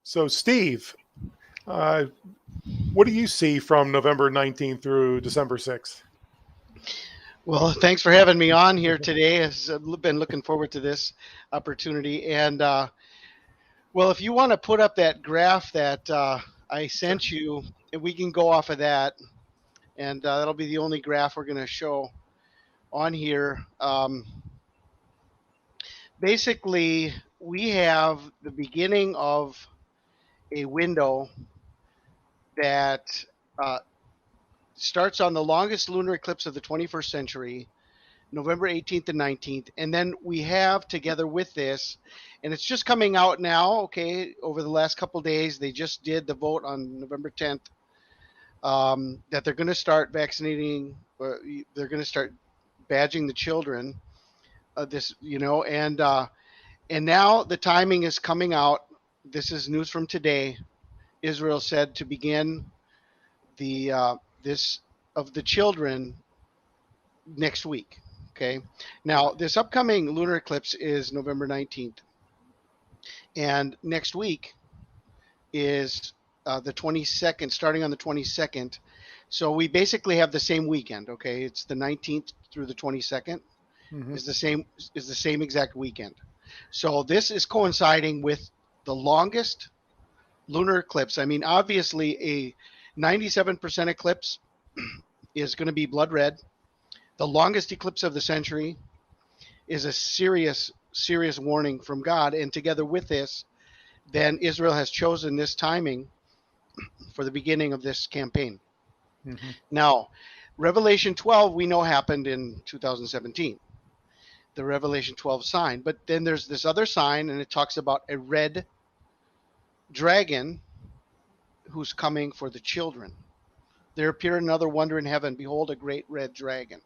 So, Steve, uh, what do you see from November 19th through December 6th? Well, thanks for having me on here today. I've been looking forward to this opportunity. And well, if you want to put up that graph that I Sure. sent you, we can go off of that, and that'll be the only graph we're going to show on here. Basically, we have the beginning of a window that uh, starts on the longest lunar eclipse of the 21st century, November 18th and 19th. And then we have together with this, and it's just coming out now, okay, over the last couple of days, they just did the vote on November 10th that they're going to start vaccinating, or they're going to start badging the children. And now the timing is coming out. This is news from today. Israel said to begin this of the children next week. Okay. Now, this upcoming lunar eclipse is November 19th. And next week is the 22nd, starting on the 22nd. So we basically have the same weekend. Okay. It's the 19th through the 22nd Mm-hmm. is the same exact weekend. So this is coinciding with the longest lunar eclipse. I mean, obviously, a 97% eclipse is going to be blood red. The longest eclipse of the century is a serious, serious warning from God. And together with this, then Israel has chosen this timing for the beginning of this campaign. Mm-hmm. Now, Revelation 12, we know happened in 2017, the Revelation 12 sign. But then there's this other sign, and it talks about a red dragon who's coming for the children. There appeared another wonder in heaven. Behold, a great red dragon,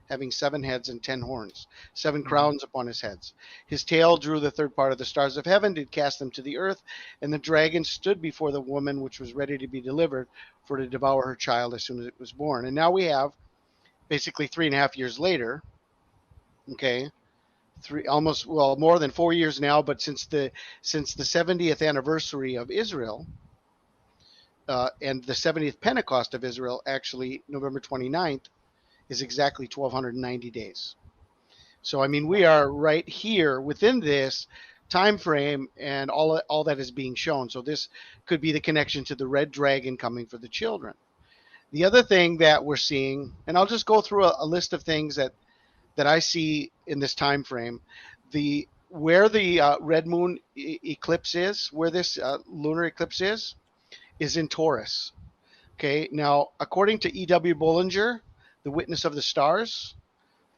having 7 heads and 10 horns, 7 crowns upon his heads. His tail drew the third part of the stars of heaven, did cast them to the earth. And the dragon stood before the woman which was ready to be delivered, for to devour her child as soon as it was born. And now we have basically 3.5 years later, okay, more than 4 years now, but since the 70th anniversary of Israel, and the 70th Pentecost of Israel, actually November 29th, is exactly 1,290 days. So, I mean, we are right here within this time frame, and all that is being shown. So this could be the connection to the red dragon coming for the children. The other thing that we're seeing, and I'll just go through a list of things that I see in this time frame. Where the red moon eclipse is, where this lunar eclipse is in Taurus. Okay, now according to E.W. Bollinger, the Witness of the Stars,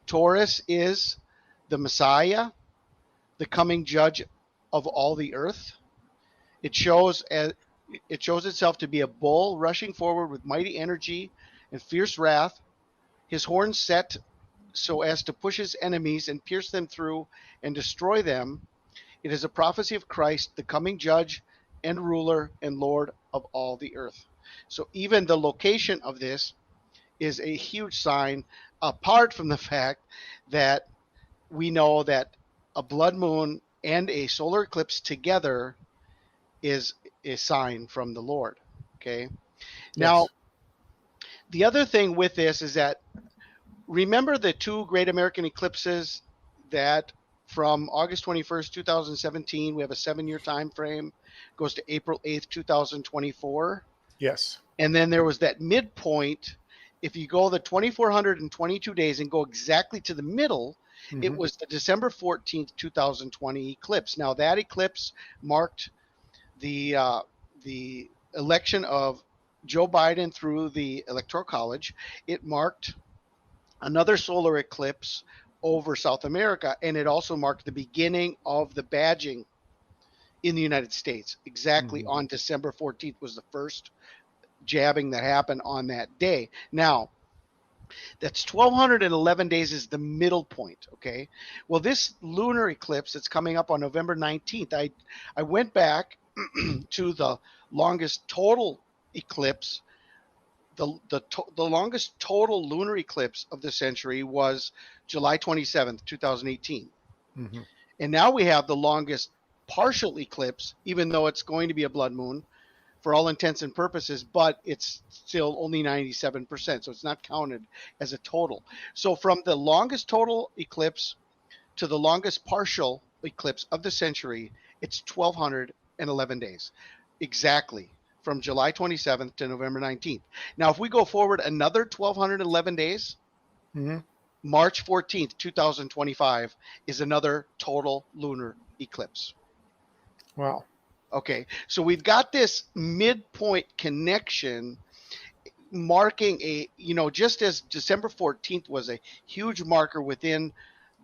Taurus is the Messiah, the coming judge of all the earth. It shows itself to be a bull rushing forward with mighty energy and fierce wrath, his horns set so as to push his enemies and pierce them through and destroy them. It is a prophecy of Christ, the coming judge and ruler and Lord of all the earth. So even the location of this is a huge sign, apart from the fact that we know that a blood moon and a solar eclipse together is a sign from the Lord. Okay. Now, Yes. the other thing with this is that remember the 2 great American eclipses that from August 21st, 2017, we have a 7-year time frame, goes to April 8th, 2024. Yes. And then there was that midpoint. If you go the 2,422 days and go exactly to the middle, Mm-hmm. it was the December 14th, 2020 eclipse. Now that eclipse marked the election of Joe Biden through the Electoral College. It marked another solar eclipse over South America, and it also marked the beginning of the badging in the United States. Exactly on December 14th was the first jabbing that happened on that day. Now, that's 1,211 days is the middle point, okay? Well, this lunar eclipse that's coming up on November 19th, I went back to the longest total eclipse. The longest total lunar eclipse of the century was July 27th, 2018. Mm-hmm. And now we have the longest partial eclipse, even though it's going to be a blood moon for all intents and purposes, but it's still only 97%, so it's not counted as a total. So from the longest total eclipse to the longest partial eclipse of the century, it's 1,211 days, exactly, from July 27th to November 19th. Now, if we go forward another 1,211 days, Mm-hmm. March 14th, 2025 is another total lunar eclipse. Wow. Okay, so we've got this midpoint connection marking a, just as December 14th was a huge marker within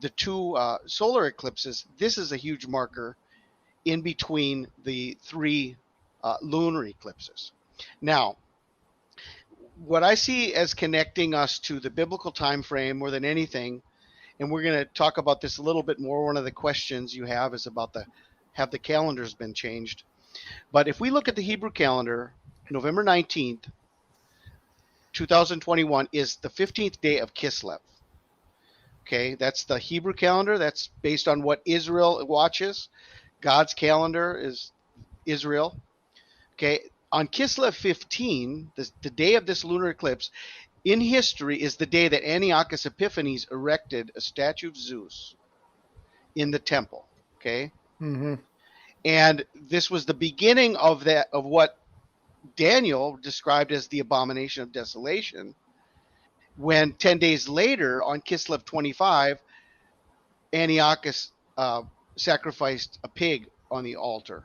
the two solar eclipses, this is a huge marker in between the three lunar eclipses. Now, what I see as connecting us to the biblical time frame more than anything, and we're going to talk about this a little bit more. One of the questions you have is about have the calendars been changed? But if we look at the Hebrew calendar, November 19th, 2021 is the 15th day of Kislev. Okay, that's the Hebrew calendar. That's based on what Israel watches. God's calendar is Israel. Okay, on Kislev 15, the day of this lunar eclipse, in history is the day that Antiochus Epiphanes erected a statue of Zeus in the temple. Okay, Mm-hmm. and this was the beginning of what Daniel described as the abomination of desolation, when 10 days later on Kislev 25, Antiochus sacrificed a pig on the altar.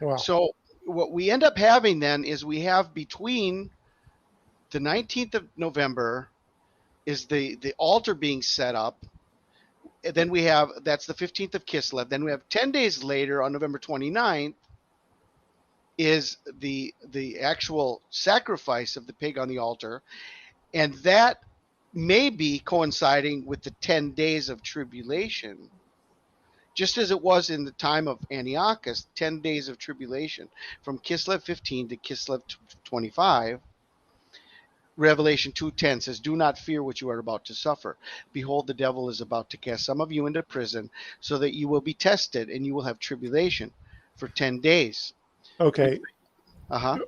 Wow. So what we end up having then is we have between the 19th of November is the altar being set up. And then we have, that's the 15th of Kislev. Then we have 10 days later on November 29th is the actual sacrifice of the pig on the altar. And that may be coinciding with the 10 days of tribulation, just as it was in the time of Antiochus, 10 days of tribulation from Kislev 15 to Kislev 25. Revelation 2:10 says, "Do not fear what you are about to suffer. Behold, the devil is about to cast some of you into prison so that you will be tested, and you will have tribulation for 10 days. Okay. Uh-huh.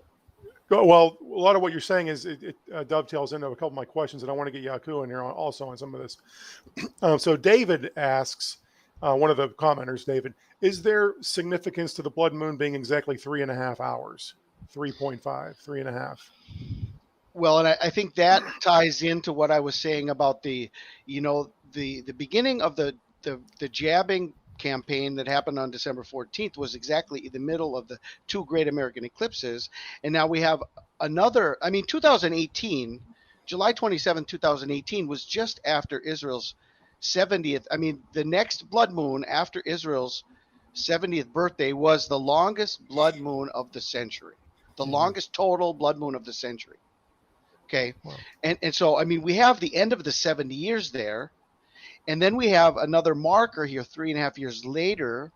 Well, a lot of what you're saying is it dovetails into a couple of my questions, and I want to get Jaco in here also on some of this. So David asks, one of the commenters, David, is there significance to the blood moon being exactly 3.5 hours? 3.5, 3.5. Well, and I think that ties into what I was saying about the beginning of the jabbing campaign that happened on December 14th was exactly in the middle of the two great American eclipses. And now we have another, 2018, July 27, 2018 was just after Israel's 70th. The next blood moon after Israel's 70th birthday was the longest blood moon of the century, the longest total blood moon of the century. Okay. Wow. And so, we have the end of the 70 years there. And then we have another marker here 3.5 years later.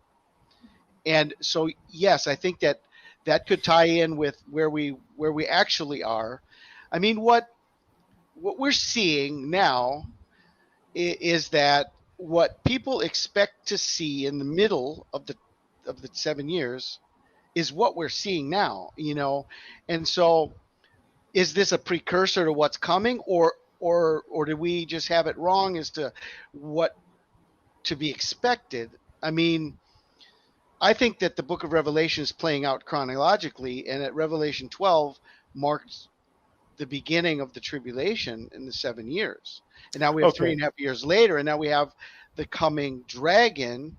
And so, yes, I think that could tie in with where we actually are. What we're seeing now is that what people expect to see in the middle of the 7 years is what we're seeing now, And so, is this a precursor to what's coming, or do we just have it wrong as to what to be expected? I think that the book of Revelation is playing out chronologically, and at Revelation 12 marks the beginning of the tribulation in the 7 years. And now we have 3.5 years later, and now we have the coming dragon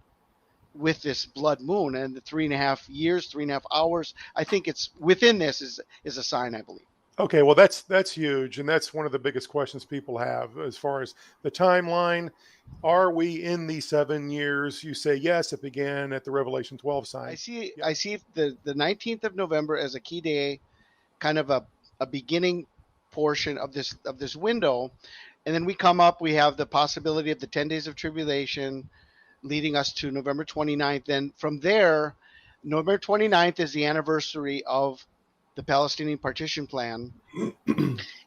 with this blood moon, and the 3.5 years, 3.5 hours. I think it's within this is a sign, I believe. Okay, well, that's huge, and that's one of the biggest questions people have as far as the timeline. Are we in the 7 years? You say yes, it began at the Revelation 12 sign. I see the 19th of November as a key day, kind of a beginning portion of this window, and then we have the possibility of the 10 days of tribulation leading us to November 29th. Then from there, November 29th is the anniversary of the Palestinian partition plan.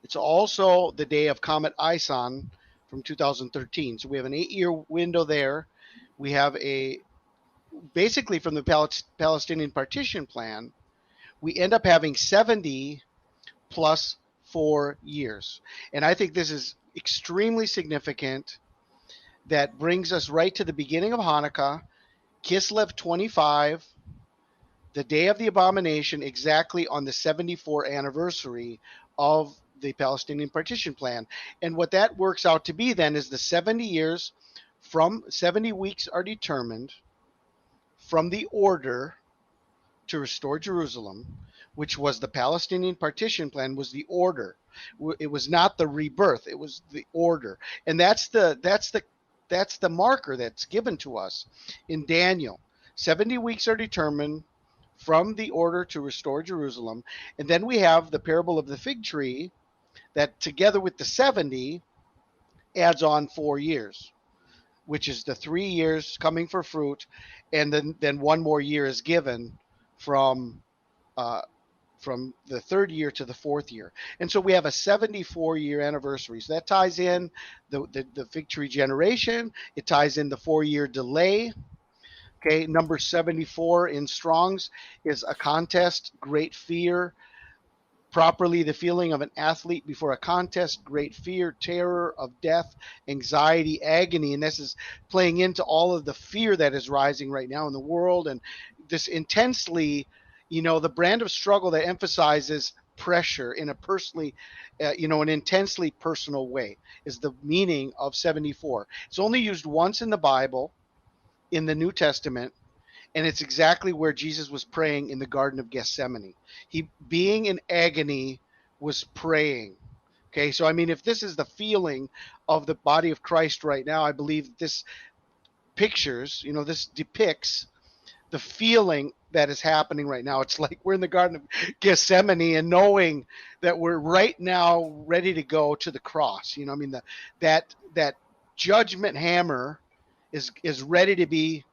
It's also the day of Comet Ison from 2013. So we have an 8-year window there. We have basically from the Palestinian partition plan, we end up having 70 plus 4 years. And I think this is extremely significant. That brings us right to the beginning of Hanukkah, Kislev 25, the day of the abomination, exactly on the 74th anniversary of the Palestinian partition plan. And what that works out to be then is the 70 years from 70 weeks are determined from the order to restore Jerusalem, which was the Palestinian partition plan, was the order. It was not the rebirth, it was the order. And that's the marker that's given to us in Daniel. 70 weeks are determined from the order to restore Jerusalem. And then we have the parable of the fig tree that together with the 70 adds on 4 years, which is the 3 years coming for fruit. And then one more year is given from the third year to the fourth year. And so we have a 74-year anniversary. So that ties in the fig tree generation. It ties in the 4-year delay. Okay, number 74 in Strong's is a contest, great fear, properly the feeling of an athlete before a contest, great fear, terror of death, anxiety, agony. And this is playing into all of the fear that is rising right now in the world. And this intensely, the brand of struggle that emphasizes pressure in a personally, an intensely personal way is the meaning of 74. It's only used once in the Bible, in the New Testament, and it's exactly where Jesus was praying in the Garden of Gethsemane. He, being in agony, was praying. Okay, so I mean, if this is the feeling of the body of Christ right now, I believe this pictures, this depicts the feeling that is happening right now. It's like we're in the Garden of Gethsemane and knowing that we're right now ready to go to the cross. That judgment hammer is ready to be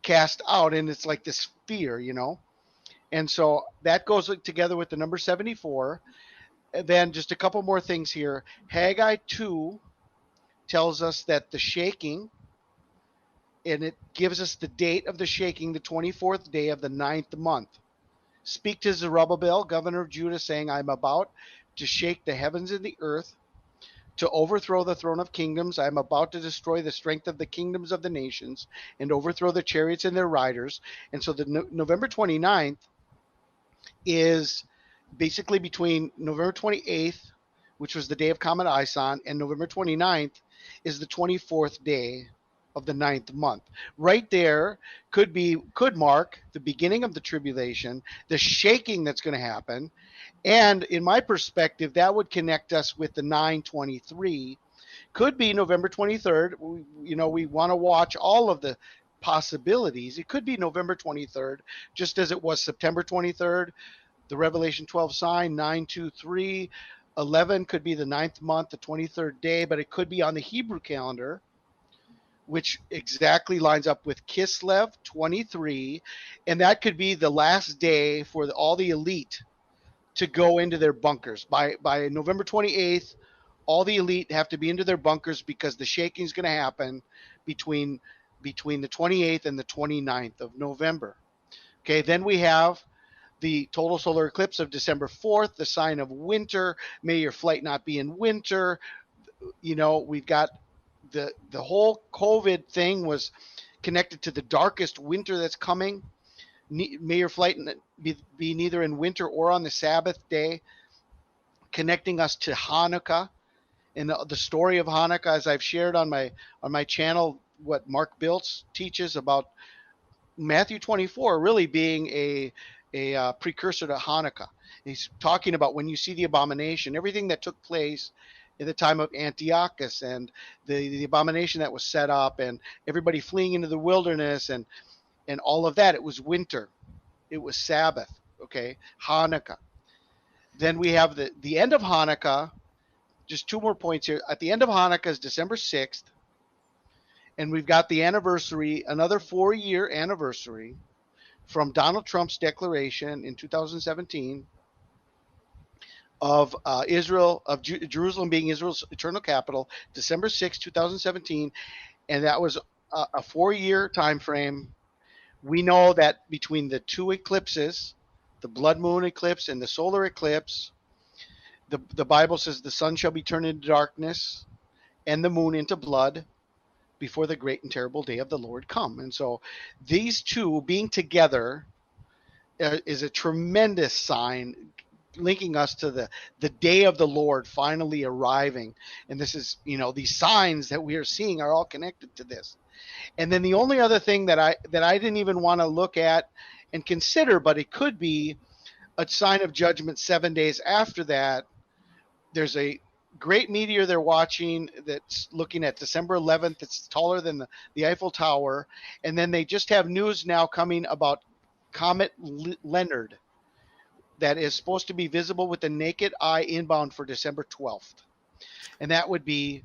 cast out, and it's like this fear, and so that goes together with the number 74. And then just a couple more things here. Haggai 2 tells us that the shaking, and it gives us the date of the shaking, the 24th day of the 9th month. Speak to Zerubbabel, governor of Judah, saying, I am about to shake the heavens and the earth, to overthrow the throne of kingdoms. I am about to destroy the strength of the kingdoms of the nations and overthrow the chariots and their riders. And so the November 29th is basically between November 28th, which was the day of Comet Isan, and November 29th is the 24th day of the 9th month. Right there could mark the beginning of the tribulation, the shaking that's going to happen. And in my perspective, that would connect us with the 9/23. Could be November 23rd. We want to watch all of the possibilities. It could be November 23rd, just as it was September 23rd. The Revelation 12 sign, 9/23. 11 could be the 9th month, the 23rd day, but it could be on the Hebrew calendar, which exactly lines up with Kislev 23. And that could be the last day for all the elite to go into their bunkers. By November 28th, all the elite have to be into their bunkers because the shaking is going to happen between the 28th and the 29th of November. Okay, then we have the total solar eclipse of December 4th, the sign of winter. May your flight not be in winter. We've got the whole COVID thing was connected to the darkest winter that's coming. May your flight be neither in winter or on the Sabbath day, connecting us to Hanukkah and the story of Hanukkah, as I've shared on my channel, what Mark Biltz teaches about Matthew 24 really being a precursor to Hanukkah. He's talking about when you see the abomination, everything that took place in the time of Antiochus and the abomination that was set up and everybody fleeing into the wilderness and all of that. It was winter. It was Sabbath. Okay. Hanukkah. Then we have the end of Hanukkah. Just two more points here. At the end of Hanukkah is December 6th. And we've got the anniversary, another 4-year anniversary from Donald Trump's declaration in 2017 of Jerusalem being Israel's eternal capital, December 6, 2017. And that was a 4-year time frame We know that between the two eclipses, the blood moon eclipse and the solar eclipse, the Bible says the sun shall be turned into darkness and the moon into blood before the great and terrible day of the Lord come. And so these two being together is a tremendous sign linking us to the day of the Lord finally arriving. And this is, these signs that we are seeing are all connected to this. And then the only other thing that I didn't even want to look at and consider, but it could be a sign of judgment 7 days after that. There's a great meteor they're watching that's looking at December 11th. It's taller than the Eiffel Tower. And then they just have news now coming about Comet Leonard that is supposed to be visible with the naked eye inbound for December 12th. And that would be,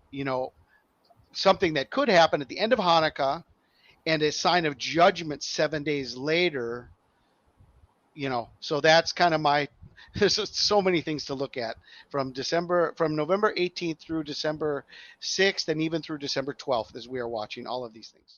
something that could happen at the end of Hanukkah and a sign of judgment 7 days later. So that's kind of there's so many things to look at from November 18th through December 6th and even through December 12th as we are watching all of these things.